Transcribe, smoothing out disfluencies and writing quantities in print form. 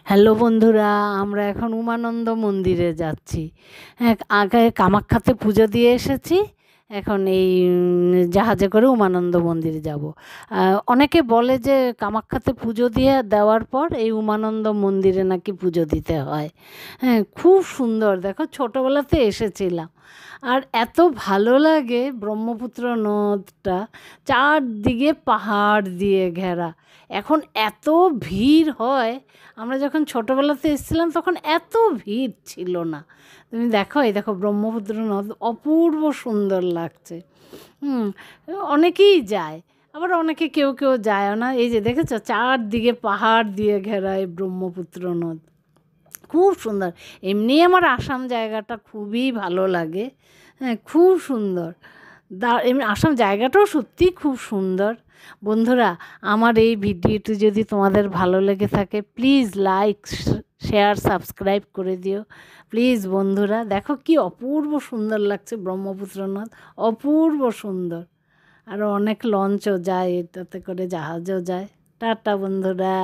Hello বন্ধুরা, আমরা এখন উমানন্দ মন্দিরে যাচ্ছি। হ্যাঁ, আগে কামাখ্যাতে পুজো দিয়ে এসেছি। এখন এই জাহাজে করে উমানন্দ মন্দিরে যাব। অনেকে বলে যে কামাখ্যাতে পুজো দিয়ে দেওয়ার পর এই উমানন্দ মন্দিরে নাকি পুজো দিতে হয়। হ্যাঁ, খুব সুন্দর, দেখো ছোটোবেলাতে এসেছিলাম। আর এত ভালো লাগে ব্রহ্মপুত্র নদটা, চারদিকে পাহাড় দিয়ে ঘেরা। এখন এত ভিড় হয়, আমরা যখন ছোটোবেলাতে এসেছিলাম তখন এত ভিড় ছিল না। তুমি দেখো, এই দেখো ব্রহ্মপুত্র নদ অপূর্ব সুন্দর লাগছে। হুম, অনেকেই যায়, আবার অনেকে কেউ কেউ যায়ও না। এই যে দেখেছো, চারদিকে পাহাড় দিয়ে ঘেরা এই ব্রহ্মপুত্র নদ, খুব সুন্দর। এমনি আমার আসাম জায়গাটা খুবই ভালো লাগে। হ্যাঁ, খুব সুন্দর। এমনি আসাম জায়গাটাও সত্যিই খুব সুন্দর। বন্ধুরা, আমার এই ভিডিওটি যদি তোমাদের ভালো লেগে থাকে, প্লিজ লাইক, শেয়ার, সাবস্ক্রাইব করে দিও প্লিজ। বন্ধুরা দেখো কি অপূর্ব সুন্দর লাগছে ব্রহ্মপুত্র নদ, অপূর্ব সুন্দর। আরও অনেক লঞ্চও যায়, এটাতে করে জাহাজও যায়। টাটা বন্ধুরা।